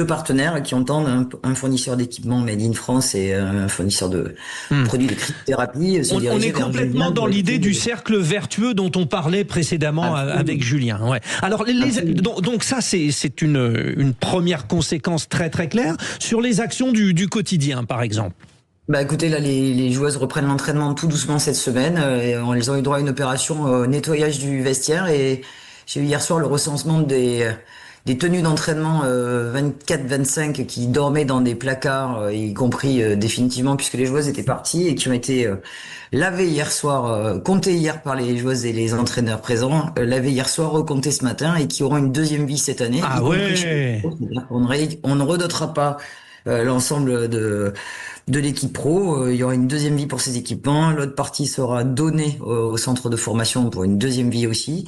partenaires qui entendent un fournisseur d'équipement made in France et un fournisseur de produits de cryothérapie. On est complètement dans l'idée du cercle vertueux dont on parlait précédemment avec Julien. Ouais. Alors donc ça c'est une première conséquence très très claire sur les actions du quotidien, par exemple. Écoutez, là, les joueuses reprennent l'entraînement tout doucement cette semaine. Elles ont eu droit à une opération nettoyage du vestiaire, et j'ai eu hier soir le recensement des tenues d'entraînement 24-25 qui dormaient dans des placards, y compris définitivement puisque les joueuses étaient parties, et qui ont été lavées hier soir, comptées hier par les joueuses et les entraîneurs présents, lavées hier soir, recomptées ce matin, et qui auront une deuxième vie cette année. Ah ouais. On ne redotera pas l'ensemble de l'équipe pro. Il y aura une deuxième vie pour ces équipements. L'autre partie sera donnée au centre de formation pour une deuxième vie aussi.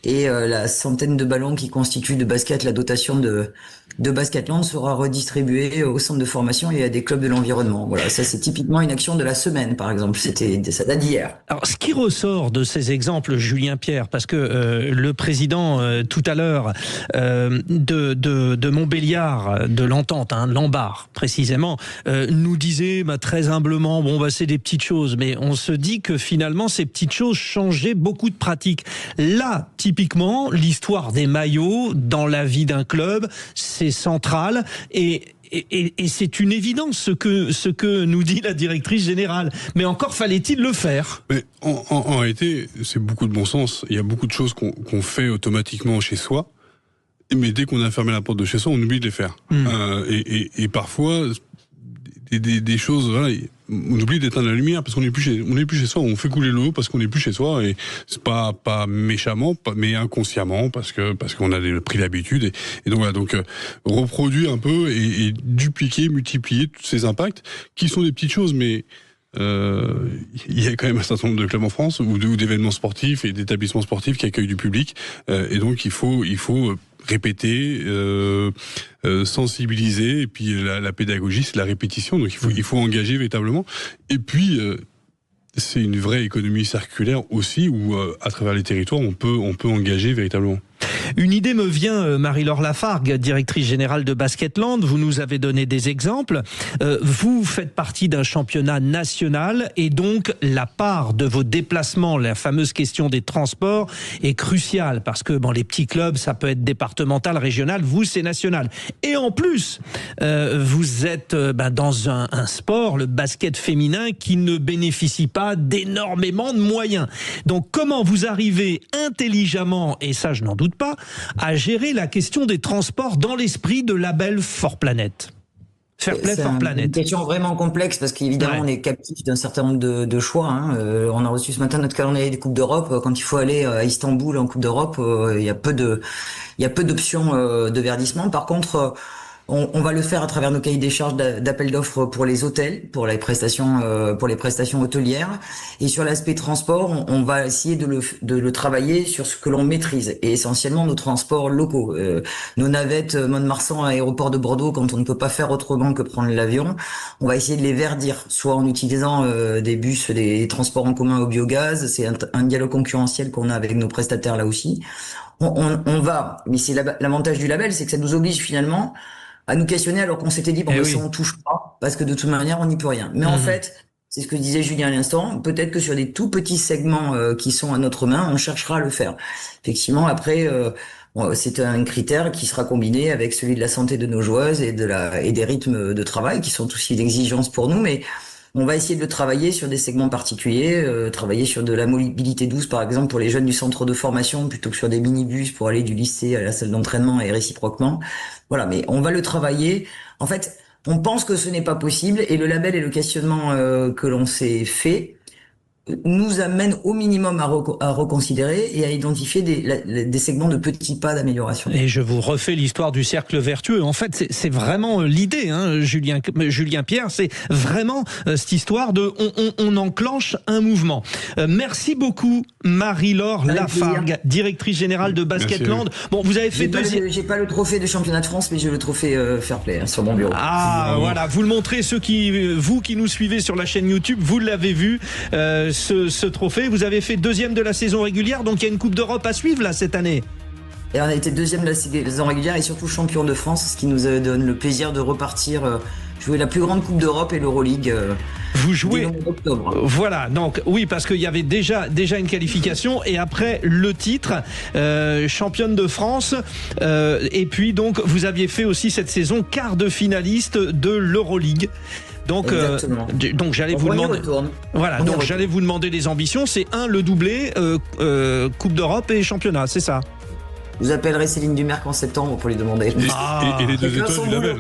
Et la centaine de ballons qui constituent de basket la dotation de Basketland sera redistribuée au centre de formation et à des clubs de l'environnement. Voilà, ça c'est typiquement une action de la semaine, par exemple. Ça date d'hier. Alors, ce qui ressort de ces exemples, Julien Pierre, parce que le président tout à l'heure de Montbéliard, de l'Entente, Lambard précisément, nous disait très humblement, c'est des petites choses, mais on se dit que finalement ces petites choses changeaient beaucoup de pratiques. Là, typiquement, l'histoire des maillots dans la vie d'un club, c'est central, et c'est une évidence ce que nous dit la directrice générale. Mais encore fallait-il le faire. Mais en réalité, c'est beaucoup de bon sens. Il y a beaucoup de choses qu'on fait automatiquement chez soi, mais dès qu'on a fermé la porte de chez soi, on oublie de les faire. Et parfois, des choses, voilà, on oublie d'éteindre la lumière parce qu'on n'est plus chez soi. On fait couler l'eau parce qu'on n'est plus chez soi, et c'est pas méchamment, mais inconsciemment parce qu'on a pris l'habitude, et donc voilà, reproduire un peu et dupliquer, multiplier tous ces impacts qui sont des petites choses, mais il y a quand même un certain nombre de clubs en France ou d'événements sportifs et d'établissements sportifs qui accueillent du public, et donc il faut répéter, sensibiliser, et puis la pédagogie, c'est la répétition, donc il faut engager véritablement. Et puis c'est une vraie économie circulaire aussi, où à travers les territoires on peut engager véritablement. Une idée me vient, Marie-Laure Lafargue, directrice générale de Basketland. Vous nous avez donné des exemples. Vous faites partie d'un championnat national, et donc la part de vos déplacements, la fameuse question des transports, est cruciale, parce que les petits clubs, ça peut être départemental, régional, vous c'est national. Et en plus, vous êtes dans un sport, le basket féminin, qui ne bénéficie pas d'énormément de moyens. Donc comment vous arrivez intelligemment, et ça je n'en doute pas, à gérer la question des transports dans l'esprit de label Fort Planète? Fair Play Fort Planète. C'est une question vraiment complexe, parce qu'évidemment on est captif d'un certain nombre de choix. On a reçu ce matin notre calendrier des Coupes d'Europe. Quand il faut aller à Istanbul en Coupe d'Europe, il y a peu d'options de verdissement. Par contre, on va le faire à travers nos cahiers des charges d'appel d'offres pour les hôtels, pour les prestations hôtelières. Et sur l'aspect transport, on va essayer de le travailler sur ce que l'on maîtrise, et essentiellement nos transports locaux. Nos navettes Mont-de-Marsan à aéroport de Bordeaux, quand on ne peut pas faire autrement que prendre l'avion, on va essayer de les verdir, soit en utilisant des bus, des transports en commun au biogaz. C'est un dialogue concurrentiel qu'on a avec nos prestataires là aussi. On va, mais c'est l'avantage du label, c'est que ça nous oblige finalement à nous questionner, alors qu'on s'était dit ça on touche pas, parce que de toute manière on n'y peut rien. Mais en fait, C'est ce que disait Julien à l'instant. Peut-être que sur des tout petits segments qui sont à notre main, on cherchera à le faire. Effectivement, après, c'est un critère qui sera combiné avec celui de la santé de nos joueuses et des rythmes de travail qui sont aussi d'exigence pour nous. Mais on va essayer de travailler sur des segments particuliers, travailler sur de la mobilité douce, par exemple, pour les jeunes du centre de formation, plutôt que sur des minibus pour aller du lycée à la salle d'entraînement et réciproquement. Voilà, mais on va le travailler. En fait, on pense que ce n'est pas possible et le label et le questionnement que l'on s'est fait nous amène au minimum à reconsidérer et à identifier des segments de petits pas d'amélioration. Et je vous refais l'histoire du cercle vertueux. En fait, c'est vraiment l'idée, hein, Julien Pierre, c'est vraiment cette histoire de on enclenche un mouvement. Merci beaucoup, Marie-Laure Lafargue, directrice générale de Basketland. Bon, vous avez fait J'ai pas le trophée de championnat de France, mais j'ai le trophée Fair Play sur mon bureau. Ah, voilà, vous le montrez, vous qui nous suivez sur la chaîne YouTube, vous l'avez vu. Ce trophée, vous avez fait 2e de la saison régulière, donc il y a une Coupe d'Europe à suivre là cette année. Et on a été 2e de la saison régulière et surtout champion de France, ce qui nous donne le plaisir de repartir jouer la plus grande Coupe d'Europe et l'Euroleague. Vous jouez en octobre. Voilà, donc oui, parce qu'il y avait déjà une qualification et après le titre, championne de France. Et puis donc vous aviez fait aussi cette saison quart de finaliste de l'Euroleague. Donc j'allais vous demander. Voilà, donc j'allais vous demander les ambitions. C'est le doublé, Coupe d'Europe et championnat, c'est ça. Vous appellerez Céline Dumerc en septembre pour lui demander. Et les 2 étoiles du label.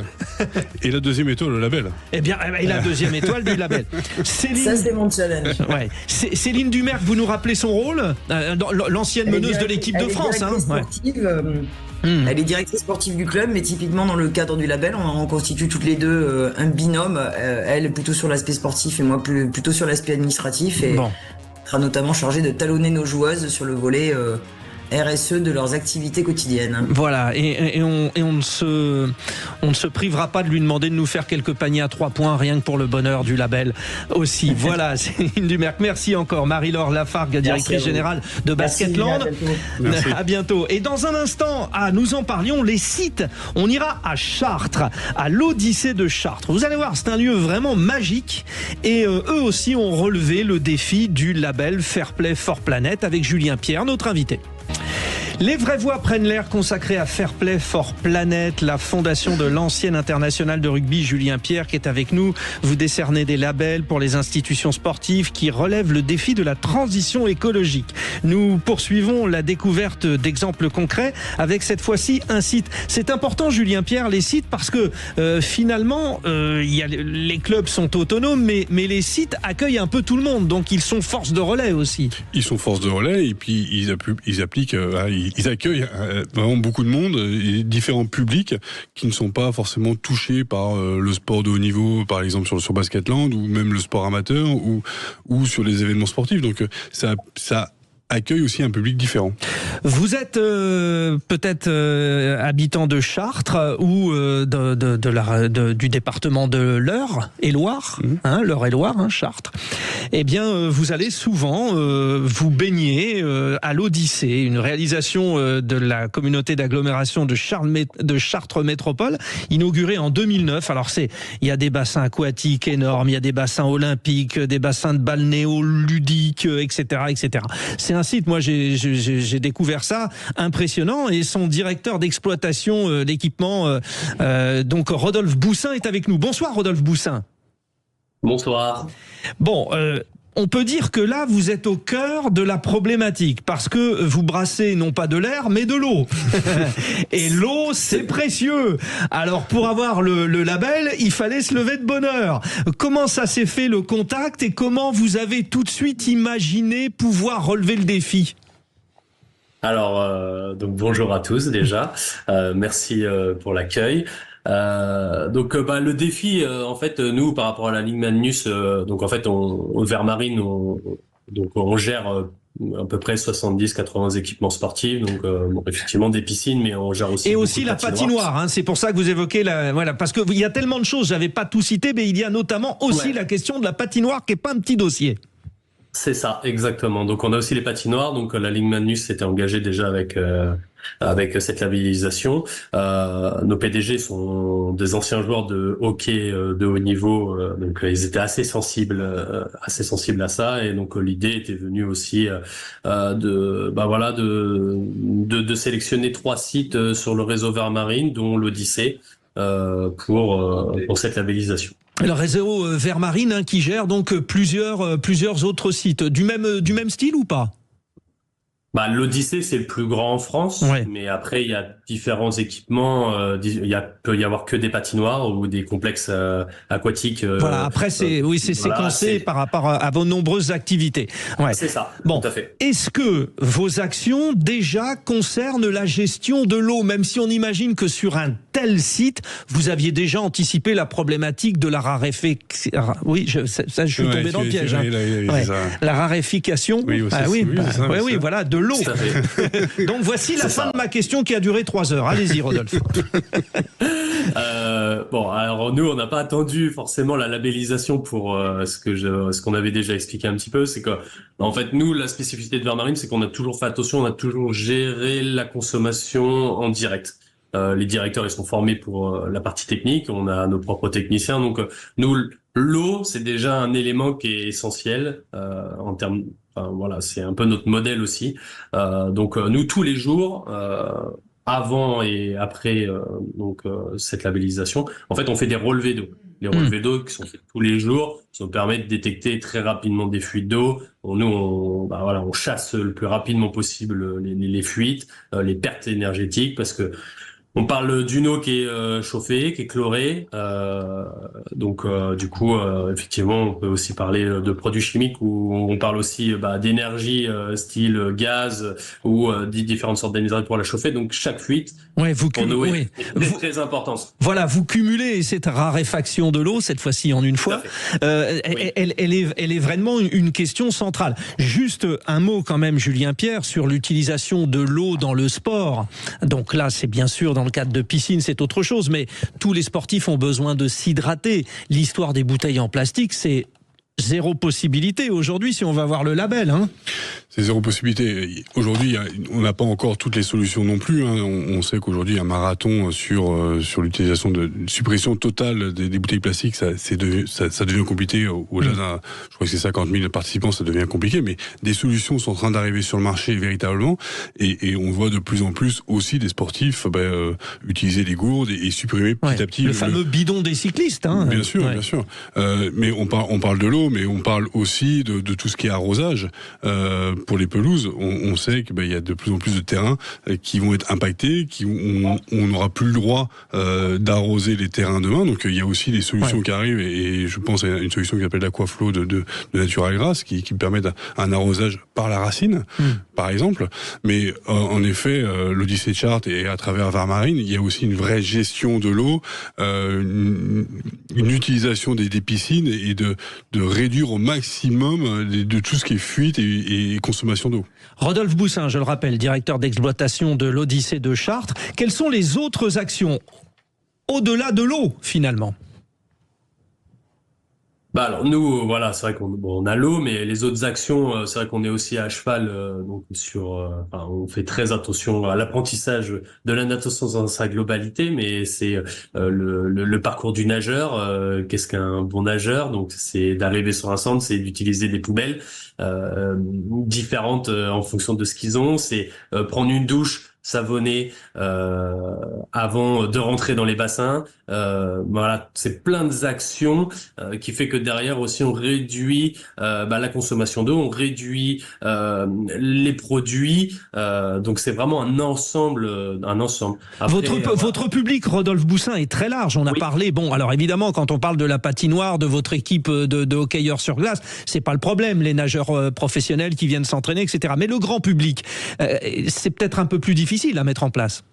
Et la 2e étoile, le label. Eh bien, et la 2e étoile du label. Ça, c'est mon challenge. Ouais. Céline Dumerc, vous nous rappelez son rôle, l'ancienne meneuse de l'équipe de France. Elle est directrice sportive du club, mais typiquement dans le cadre du label, on constitue toutes les deux un binôme. Elle plutôt sur l'aspect sportif et moi plutôt sur l'aspect administratif. Et sera notamment chargée de talonner nos joueuses sur le volet RSE de leurs activités quotidiennes. Voilà, et on ne se privera pas de lui demander de nous faire quelques paniers à 3 points, rien que pour le bonheur du label aussi. Voilà, Céline Dumerc, merci encore. Marie-Laure Lafargue, directrice générale de Basketland. Merci. À bientôt. Et dans un instant, nous en parlions, les sites. On ira à Chartres, à l'Odyssée de Chartres. Vous allez voir, c'est un lieu vraiment magique. Et eux aussi ont relevé le défi du label Fair Play for Planet avec Julien Pierre, notre invité. Les vraies voix prennent l'air, consacrées à Fair Play for Planet, la fondation de l'ancien international de rugby Julien Pierre qui est avec nous. Vous décernez des labels pour les institutions sportives qui relèvent le défi de la transition écologique. Nous poursuivons la découverte d'exemples concrets avec cette fois-ci un site. C'est important, Julien Pierre, les sites, parce que finalement, les clubs sont autonomes, mais les sites accueillent un peu tout le monde, donc ils sont force de relais aussi. Ils sont force de relais et puis ils accueillent vraiment beaucoup de monde et différents publics qui ne sont pas forcément touchés par le sport de haut niveau, par exemple sur Basketland, ou même le sport amateur, ou sur les événements sportifs. Donc ça accueille aussi un public différent. Vous êtes peut-être habitant de Chartres ou du département de l'Eure et Loire, l'Eure et Loire, Chartres. Eh bien, vous allez souvent vous baigner à l'Odyssée, une réalisation de la communauté d'agglomération de Chartres Métropole, inaugurée en 2009. Alors il y a des bassins aquatiques énormes, il y a des bassins olympiques, des bassins de balnéo ludiques, etc., etc. C'est un site, moi j'ai découvert ça, impressionnant, et son directeur d'exploitation d'équipement, donc Rodolphe Boussin, est avec nous. Bonsoir Rodolphe Boussin. Bonsoir. Bon, on peut dire que là, vous êtes au cœur de la problématique, parce que vous brassez non pas de l'air, mais de l'eau. Et l'eau, c'est précieux. Alors, pour avoir le label, il fallait se lever de bonne heure. Comment ça s'est fait, le contact, et comment vous avez tout de suite imaginé pouvoir relever le défi ? Alors, donc bonjour à tous déjà. Merci pour l'accueil. Le défi, en fait, nous, par rapport à la Ligue Magnus, donc en fait, au Vermarine, on gère à peu près 70-80 équipements sportifs, donc effectivement des piscines, mais on gère aussi. Et aussi la patinoire, c'est pour ça que vous évoquez parce que il y a tellement de choses, j'avais pas tout cité, mais il y a notamment aussi la question de la patinoire qui est pas un petit dossier. C'est ça, exactement. Donc on a aussi les patinoires. Donc la Ligue Magnus s'était engagée déjà avec cette labellisation. Nos PDG sont des anciens joueurs de hockey de haut niveau, donc ils étaient assez sensibles à ça. Et donc l'idée était venue aussi de sélectionner 3 sites sur le réseau Vermarine, dont l'Odyssée, pour cette labellisation. Le réseau Vermarine qui gère donc plusieurs autres sites du même style ou pas? L'Odyssée, c'est le plus grand en France, ouais. Mais après, il y a différents équipements. Peut y avoir que des patinoires ou des complexes aquatiques. Voilà, après, c'est séquencé par rapport à vos nombreuses activités. Ouais. C'est ça, bon. Tout à fait. Est-ce que vos actions déjà concernent la gestion de l'eau, même si on imagine que sur un tel site, vous aviez déjà anticipé la problématique de la raréfaction. Oui, je suis tombé dans le piège. La raréfication. Oui, voilà, de l'eau. Donc voici la fin de ma question qui a duré 3 heures. Allez-y, Rodolphe. Alors nous, on n'a pas attendu forcément la labellisation pour ce qu'on avait déjà expliqué un petit peu. C'est que, en fait, nous, la spécificité de Vermarine, c'est qu'on a toujours fait attention, on a toujours géré la consommation en direct. Les directeurs, ils sont formés pour la partie technique. On a nos propres techniciens. Donc, nous, l'eau, c'est déjà un élément qui est essentiel en termes. Voilà, c'est un peu notre modèle aussi. Donc, nous, tous les jours, avant et après cette labellisation, en fait, on fait des relevés d'eau. Les relevés d'eau qui sont faits tous les jours, ça nous permet de détecter très rapidement des fuites d'eau. Nous, on chasse le plus rapidement possible les fuites, les pertes énergétiques, parce que on parle d'une eau qui est chauffée, qui est chlorée. Du coup, effectivement, on peut aussi parler de produits chimiques, où on parle aussi d'énergie style gaz ou différentes sortes d'énergie pour la chauffer. Donc chaque fuite pour nous est très importante. Voilà, vous cumulez cette raréfaction de l'eau, cette fois-ci en une fois. Elle est vraiment une question centrale. Juste un mot quand même, Julien Pierre, sur l'utilisation de l'eau dans le sport. Donc là, c'est bien sûr dans le cadre de piscine, c'est autre chose, mais tous les sportifs ont besoin de s'hydrater. L'histoire des bouteilles en plastique, c'est zéro possibilité aujourd'hui si on va avoir le label. C'est zéro possibilité. Aujourd'hui, on n'a pas encore toutes les solutions non plus. On sait qu'aujourd'hui, un marathon sur l'utilisation de suppression totale des bouteilles plastiques, ça devient compliqué. Au-delà je crois que c'est 50 000 participants, ça devient compliqué. Mais des solutions sont en train d'arriver sur le marché véritablement. Et on voit de plus en plus aussi des sportifs utiliser les gourdes et supprimer petit à petit le fameux bidon des cyclistes. Bien sûr. Mais on parle de l'eau, mais on parle aussi de tout ce qui est arrosage. Pour les pelouses, on sait qu'il y a de plus en plus de terrains qui vont être impactés, on n'aura plus le droit d'arroser les terrains demain. Donc il y a aussi des solutions qui arrivent, et je pense à une solution qui s'appelle l'Aquaflow de Natural Grass, qui permet un arrosage par la racine, par exemple. Mais en effet, l'Odyssée Chart et à travers Vermarine, il y a aussi une vraie gestion de l'eau, une utilisation des piscines, et de réduire au maximum de tout ce qui est fuite et consommation d'eau. Rodolphe Boussin, je le rappelle, directeur d'exploitation de l'Odyssée de Chartres. Quelles sont les autres actions au-delà de l'eau, finalement ? Alors nous, voilà, c'est vrai qu'on a l'eau, mais les autres actions, c'est vrai qu'on est aussi à cheval donc on fait très attention à l'apprentissage de la natation dans sa globalité, mais c'est le parcours du nageur. Qu'est-ce qu'un bon nageur ? Donc c'est d'arriver sur un centre, c'est d'utiliser des poubelles différentes en fonction de ce qu'ils ont. C'est prendre une douche savonner avant de rentrer dans les bassins. Voilà, c'est plein d'actions qui fait que derrière aussi on réduit la consommation d'eau, on réduit les produits. Donc c'est vraiment un ensemble. Après, votre public, Rodolphe Boussin, est très large. On a parlé. Bon, alors évidemment, quand on parle de la patinoire, de votre équipe de hockeyeurs sur glace, c'est pas le problème. Les nageurs professionnels qui viennent s'entraîner, etc. Mais le grand public, c'est peut-être un peu plus difficile à mettre en place.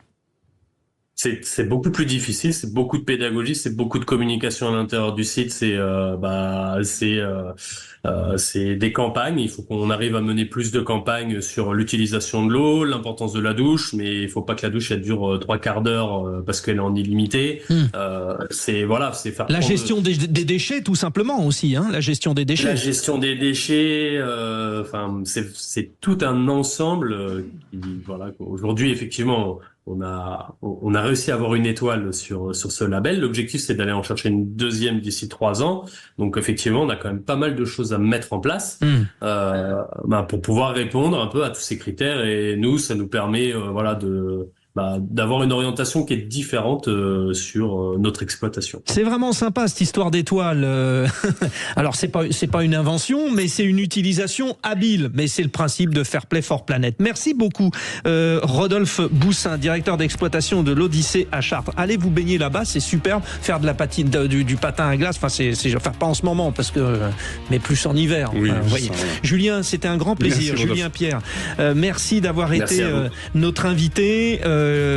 C'est beaucoup plus difficile, c'est beaucoup de pédagogie, c'est beaucoup de communication à l'intérieur du site, c'est des campagnes, il faut qu'on arrive à mener plus de campagnes sur l'utilisation de l'eau, l'importance de la douche, mais il faut pas que la douche elle dure 3/4 d'heure parce qu'elle est en illimité. C'est faire la gestion des déchets tout simplement aussi, hein, la gestion des déchets. La gestion des déchets, c'est tout un ensemble aujourd'hui effectivement on a réussi à avoir une étoile sur ce label. L'objectif, c'est d'aller en chercher une deuxième d'ici 3 ans. Donc, effectivement, on a quand même pas mal de choses à mettre en place pour pouvoir répondre un peu à tous ces critères. Et nous, ça nous permet d'avoir une orientation qui est différente sur notre exploitation. C'est vraiment sympa cette histoire d'étoile. Alors c'est pas une invention, mais c'est une utilisation habile. Mais c'est le principe de Fair Play for Planet. Merci beaucoup, Rodolphe Boussin, directeur d'exploitation de l'Odyssée à Chartres. Allez vous baigner là-bas, c'est superbe. Faire de la patine, du patin à glace. Enfin, pas en ce moment mais plus en hiver. Oui, voyez. Julien, c'était un grand plaisir. Merci, Julien Pierre, merci d'avoir été notre invité.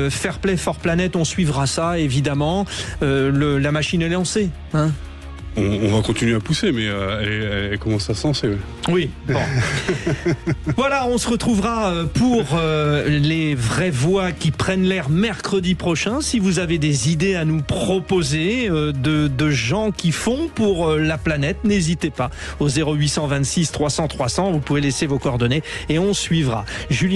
Fair Play for Planet, on suivra ça évidemment. La machine est lancée, hein. On va continuer à pousser, mais elle commence à se lancer. Oui, bon. Voilà, on se retrouvera pour les vraies voix qui prennent l'air mercredi prochain. Si vous avez des idées à nous proposer de gens qui font pour la planète, n'hésitez pas. Au 0826 300 300, vous pouvez laisser vos coordonnées et on suivra. Julien